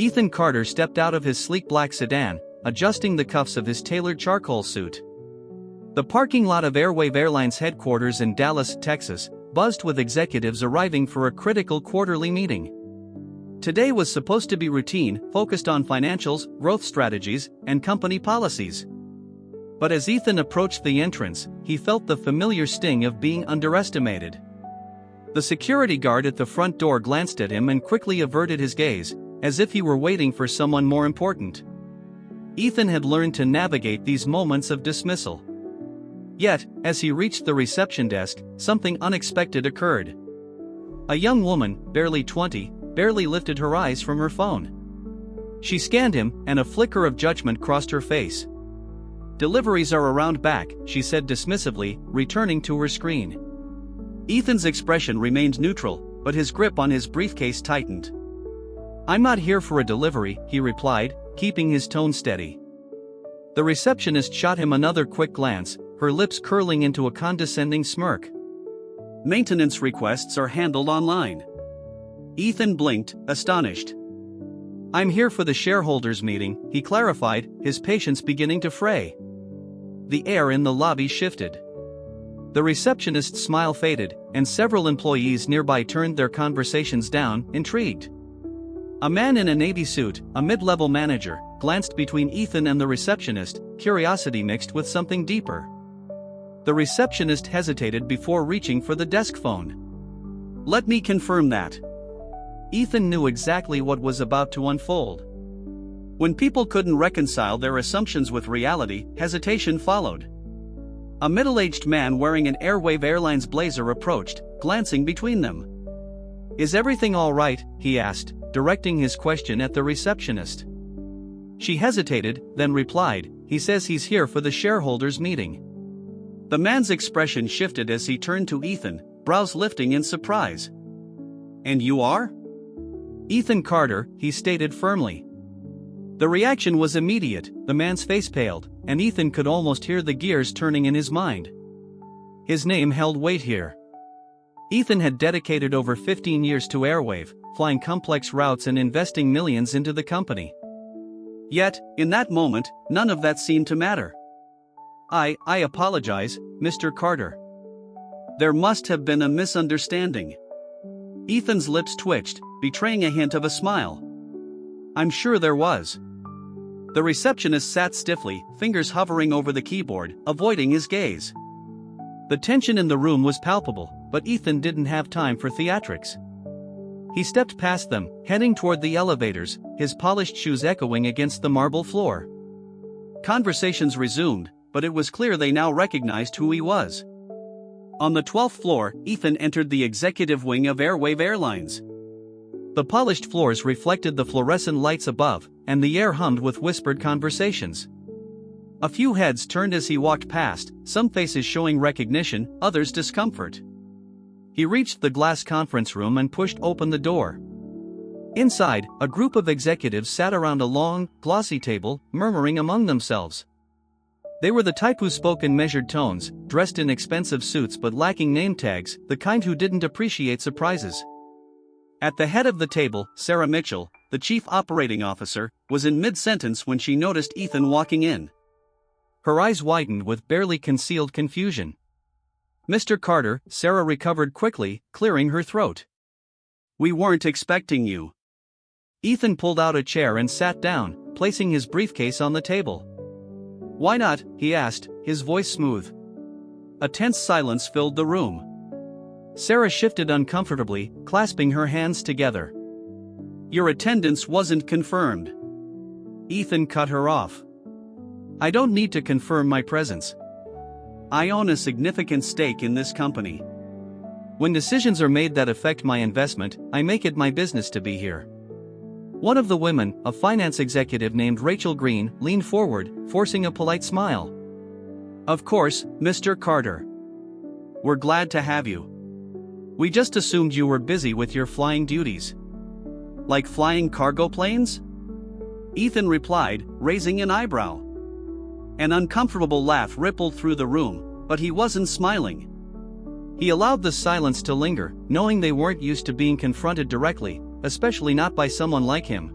Ethan Carter stepped out of his sleek black sedan, adjusting the cuffs of his tailored charcoal suit. The parking lot of Airline's headquarters in Dallas, Texas, buzzed with executives arriving for a critical quarterly meeting. Today was supposed to be routine, focused on financials, growth strategies, and company policies. But as Ethan approached the entrance, he felt the familiar sting of being underestimated. The security guard at the front door glanced at him and quickly averted his gaze, as if he were waiting for someone more important. Ethan had learned to navigate these moments of dismissal. Yet, as he reached the reception desk, something unexpected occurred. A young woman, barely 20, barely lifted her eyes from her phone. She scanned him, and a flicker of judgment crossed her face. "Deliveries are around back," she said dismissively, returning to her screen. Ethan's expression remained neutral, but his grip on his briefcase tightened. "I'm not here for a delivery," he replied, keeping his tone steady. The receptionist shot him another quick glance, her lips curling into a condescending smirk. "Maintenance requests are handled online." Ethan blinked, astonished. "I'm here for the shareholders' meeting," he clarified, his patience beginning to fray. The air in the lobby shifted. The receptionist's smile faded, and several employees nearby turned their conversations down, intrigued. A man in a navy suit, a mid-level manager, glanced between Ethan and the receptionist, curiosity mixed with something deeper. The receptionist hesitated before reaching for the desk phone. "Let me confirm that." Ethan knew exactly what was about to unfold. When people couldn't reconcile their assumptions with reality, hesitation followed. A middle-aged man wearing an Airline's blazer approached, glancing between them. "Is everything all right?" he asked, directing his question at the receptionist. She hesitated, then replied, "He says he's here for the shareholders' meeting." The man's expression shifted as he turned to Ethan, brows lifting in surprise. "And you are?" "Ethan Carter," he stated firmly. The reaction was immediate, the man's face paled, and Ethan could almost hear the gears turning in his mind. His name held weight here. Ethan had dedicated over 15 years to Airwave, flying complex routes and investing millions into the company. Yet, in that moment, none of that seemed to matter. I apologize, Mr. Carter. There must have been a misunderstanding." Ethan's lips twitched, betraying a hint of a smile. "I'm sure there was." The receptionist sat stiffly, fingers hovering over the keyboard, avoiding his gaze. The tension in the room was palpable, but Ethan didn't have time for theatrics. He stepped past them, heading toward the elevators, his polished shoes echoing against the marble floor. Conversations resumed, but it was clear they now recognized who he was. On the 12th floor, Ethan entered the executive wing of Airlines. The polished floors reflected the fluorescent lights above, and the air hummed with whispered conversations. A few heads turned as he walked past, some faces showing recognition, others discomfort. He reached the glass conference room and pushed open the door. Inside, a group of executives sat around a long, glossy table, murmuring among themselves. They were the type who spoke in measured tones, dressed in expensive suits but lacking name tags, the kind who didn't appreciate surprises. At the head of the table, Sarah Mitchell, the chief operating officer, was in mid-sentence when she noticed Ethan walking in. Her eyes widened with barely concealed confusion. "Mr. Carter," Sarah recovered quickly, clearing her throat. "We weren't expecting you." Ethan pulled out a chair and sat down, placing his briefcase on the table. "Why not?" he asked, his voice smooth. A tense silence filled the room. Sarah shifted uncomfortably, clasping her hands together. "Your attendance wasn't confirmed." Ethan cut her off. "I don't need to confirm my presence. I own a significant stake in this company. When decisions are made that affect my investment, I make it my business to be here." One of the women, a finance executive named Rachel Green, leaned forward, forcing a polite smile. "Of course, Mr. Carter. We're glad to have you. We just assumed you were busy with your flying duties." "Like flying cargo planes?" Ethan replied, raising an eyebrow. An uncomfortable laugh rippled through the room, but he wasn't smiling. He allowed the silence to linger, knowing they weren't used to being confronted directly, especially not by someone like him.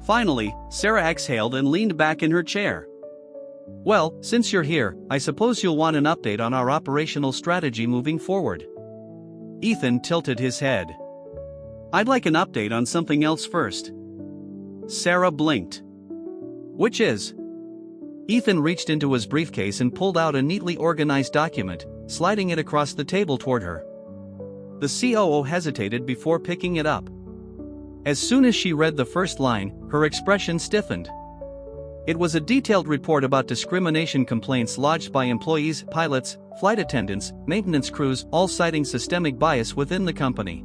Finally, Sarah exhaled and leaned back in her chair. Well, since you're here, I suppose you'll want an update on our operational strategy moving forward. Ethan tilted his head. I'd like an update on something else first. Sarah blinked. Which is? Ethan reached into his briefcase and pulled out a neatly organized document, sliding it across the table toward her. The COO hesitated before picking it up. As soon as she read the first line, her expression stiffened. It was a detailed report about discrimination complaints lodged by employees, pilots, flight attendants, maintenance crews, all citing systemic bias within the company.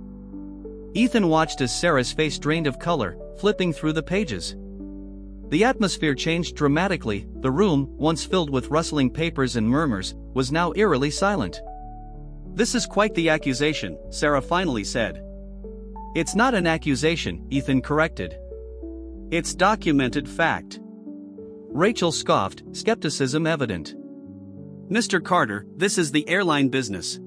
Ethan watched as Sarah's face drained of color, flipping through the pages. The atmosphere changed dramatically. The room, once filled with rustling papers and murmurs, was now eerily silent. This is quite the accusation, Sarah finally said. It's not an accusation, Ethan corrected. It's documented fact. Rachel scoffed, skepticism evident. Mr. Carter, this is the airline business.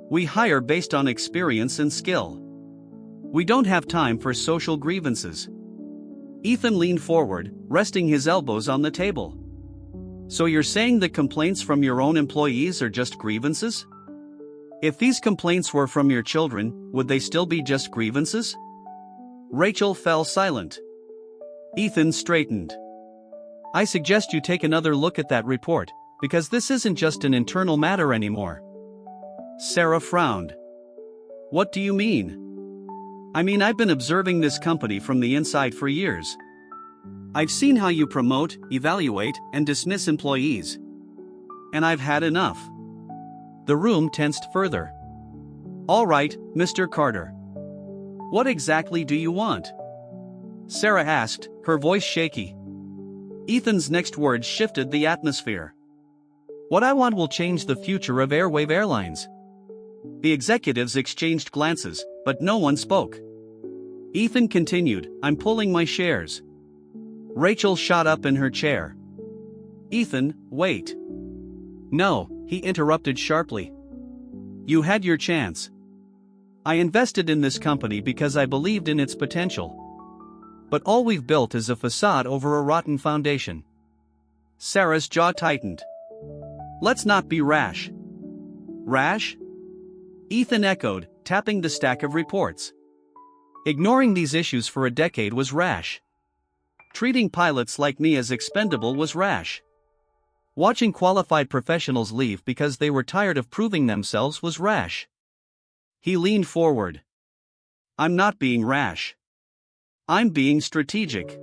We hire based on experience and skill. We don't have time for social grievances. Ethan leaned forward, resting his elbows on the table. So you're saying the complaints from your own employees are just grievances? If these complaints were from your children, would they still be just grievances? Rachel fell silent. Ethan straightened. I suggest you take another look at that report, because this isn't just an internal matter anymore. Sarah frowned. What do you mean? I mean, I've been observing this company from the inside for years. I've seen how you promote, evaluate, and dismiss employees. And I've had enough. The room tensed further. All right, Mr. Carter. What exactly do you want? Sarah asked, her voice shaky. Ethan's next words shifted the atmosphere. What I want will change the future of Airwave Airlines. The executives exchanged glances, but no one spoke. Ethan continued, I'm pulling my shares. Rachel shot up in her chair. Ethan, wait. No, he interrupted sharply. You had your chance. I invested in this company because I believed in its potential. But all we've built is a facade over a rotten foundation. Sarah's jaw tightened. Let's not be rash. Rash? Ethan echoed, tapping the stack of reports. Ignoring these issues for a decade was rash. Treating pilots like me as expendable was rash. Watching qualified professionals leave because they were tired of proving themselves was rash. He leaned forward. I'm not being rash. I'm being strategic.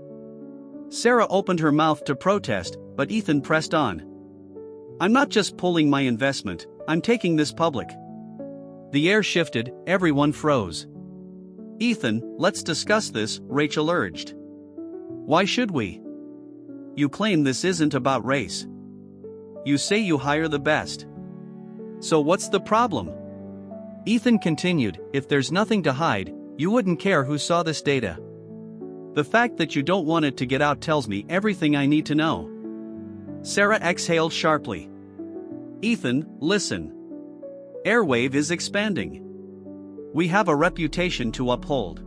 Sarah opened her mouth to protest, but Ethan pressed on. I'm not just pulling my investment, I'm taking this public. The air shifted, everyone froze. Ethan, let's discuss this, Rachel urged. Why should we? You claim this isn't about race. You say you hire the best. So what's the problem? Ethan continued, if there's nothing to hide, you wouldn't care who saw this data. The fact that you don't want it to get out tells me everything I need to know. Sarah exhaled sharply. Ethan, listen. Airwave is expanding. We have a reputation to uphold.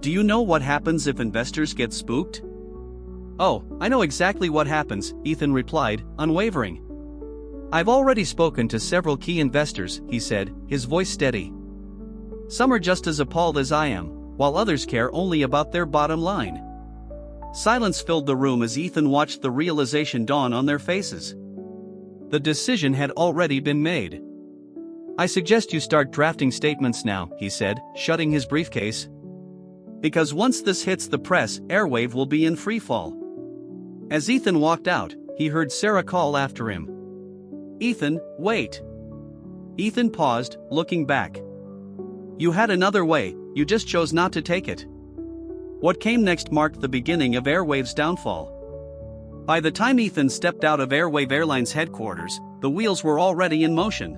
Do you know what happens if investors get spooked? Oh, I know exactly what happens, Ethan replied, unwavering. I've already spoken to several key investors, he said, his voice steady. Some are just as appalled as I am, while others care only about their bottom line. Silence filled the room as Ethan watched the realization dawn on their faces. The decision had already been made. I suggest you start drafting statements now, he said, shutting his briefcase. Because once this hits the press, Airwave will be in freefall. As Ethan walked out, he heard Sarah call after him. Ethan, wait. Ethan paused, looking back. You had another way, you just chose not to take it. What came next marked the beginning of Airwave's downfall. By the time Ethan stepped out of Airwave Airlines headquarters, the wheels were already in motion.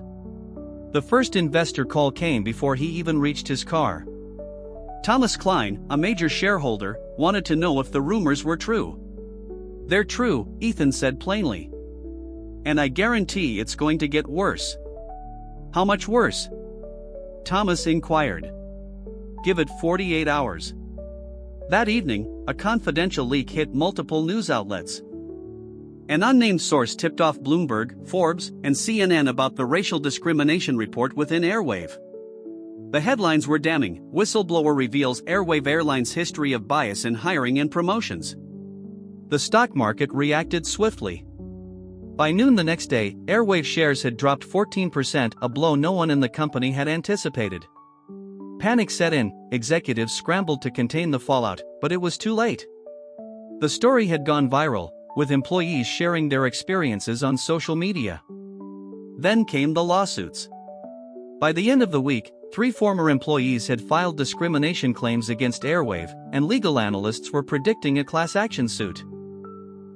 The first investor call came before he even reached his car. Thomas Klein, a major shareholder, wanted to know if the rumors were true. They're true, Ethan said plainly. And I guarantee it's going to get worse. How much worse? Thomas inquired. Give it 48 hours. That evening, a confidential leak hit multiple news outlets. An unnamed source tipped off Bloomberg, Forbes, and CNN about the racial discrimination report within Airwave. The headlines were damning. Whistleblower reveals Airwave Airlines' history of bias in hiring and promotions. The stock market reacted swiftly. By noon the next day, Airwave shares had dropped 14%, a blow no one in the company had anticipated. Panic set in, executives scrambled to contain the fallout, but it was too late. The story had gone viral, with employees sharing their experiences on social media. Then came the lawsuits. By the end of the week, 3 former employees had filed discrimination claims against Airwave, and legal analysts were predicting a class action suit.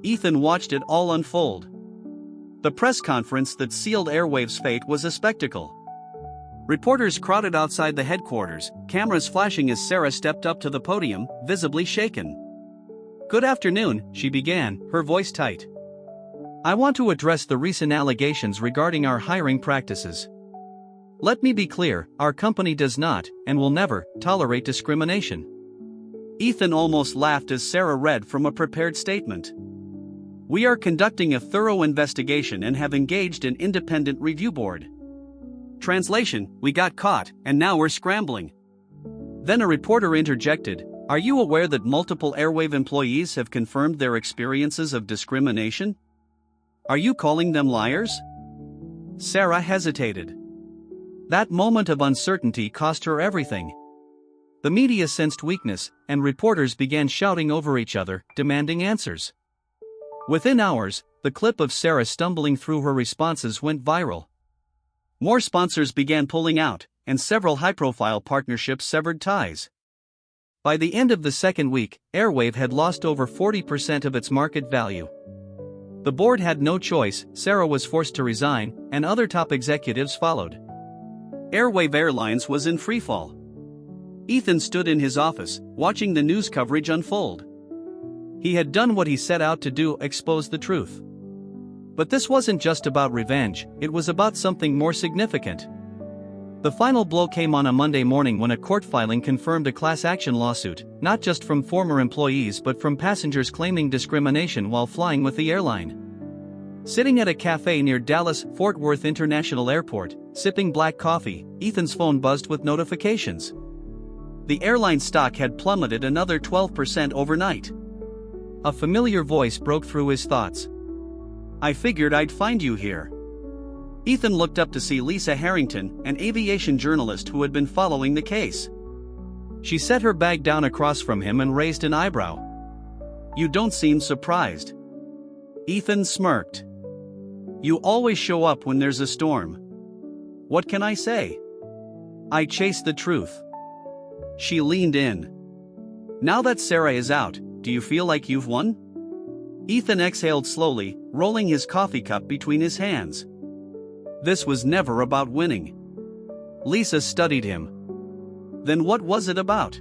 Ethan watched it all unfold. The press conference that sealed Airwave's fate was a spectacle. Reporters crowded outside the headquarters, cameras flashing as Sarah stepped up to the podium, visibly shaken. "Good afternoon," she began, her voice tight. "I want to address the recent allegations regarding our hiring practices. Let me be clear, our company does not, and will never, tolerate discrimination." Ethan almost laughed as Sarah read from a prepared statement. "We are conducting a thorough investigation and have engaged an independent review board." Translation: "We got caught, and now we're scrambling." Then a reporter interjected, "Are you aware that multiple Airwave employees have confirmed their experiences of discrimination? Are you calling them liars?" Sarah hesitated. That moment of uncertainty cost her everything. The media sensed weakness, and reporters began shouting over each other, demanding answers. Within hours, the clip of Sarah stumbling through her responses went viral. More sponsors began pulling out, and several high-profile partnerships severed ties. By the end of the second week, Airwave had lost over 40% of its market value. The board had no choice, Sarah was forced to resign, and other top executives followed. Airwave Airlines was in freefall. Ethan stood in his office, watching the news coverage unfold. He had done what he set out to do, expose the truth. But this wasn't just about revenge, it was about something more significant. The final blow came on a Monday morning when a court filing confirmed a class action lawsuit, not just from former employees but from passengers claiming discrimination while flying with the airline. Sitting at a cafe near Dallas-Fort Worth International Airport, sipping black coffee, Ethan's phone buzzed with notifications. The airline stock had plummeted another 12% overnight. A familiar voice broke through his thoughts. "I figured I'd find you here." Ethan looked up to see Lisa Harrington, an aviation journalist who had been following the case. She set her bag down across from him and raised an eyebrow. "You don't seem surprised." Ethan smirked. "You always show up when there's a storm." "What can I say? I chase the truth." She leaned in. "Now that Sarah is out, do you feel like you've won?" Ethan exhaled slowly, rolling his coffee cup between his hands. This was never about winning. Lisa studied him. Then what was it about?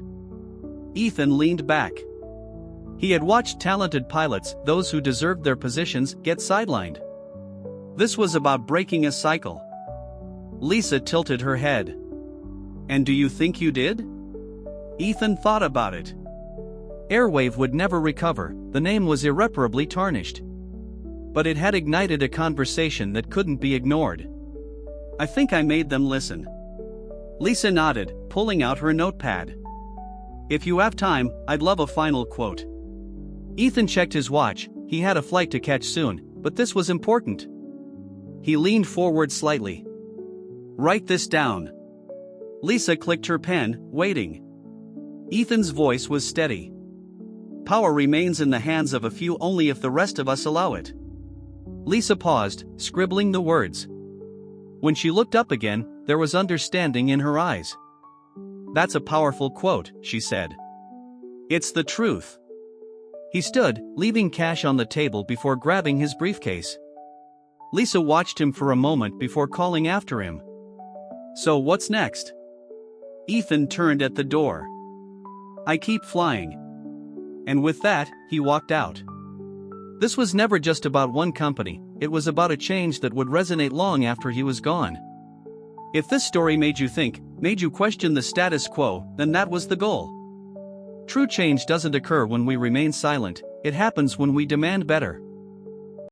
Ethan leaned back. He had watched talented pilots, those who deserved their positions, get sidelined. This was about breaking a cycle. Lisa tilted her head. "And do you think you did?" Ethan thought about it. Airwave would never recover, the name was irreparably tarnished. But it had ignited a conversation that couldn't be ignored. "I think I made them listen." Lisa nodded, pulling out her notepad. "If you have time, I'd love a final quote." Ethan checked his watch, he had a flight to catch soon, but this was important. He leaned forward slightly. "Write this down." Lisa clicked her pen, waiting. Ethan's voice was steady. "Power remains in the hands of a few only if the rest of us allow it." Lisa paused, scribbling the words. When she looked up again, there was understanding in her eyes. "That's a powerful quote," she said. "It's the truth." He stood, leaving cash on the table before grabbing his briefcase. Lisa watched him for a moment before calling after him. "So what's next?" Ethan turned at the door. "I keep flying." And with that, he walked out. This was never just about one company, it was about a change that would resonate long after he was gone. If this story made you think, made you question the status quo, then that was the goal. True change doesn't occur when we remain silent, it happens when we demand better.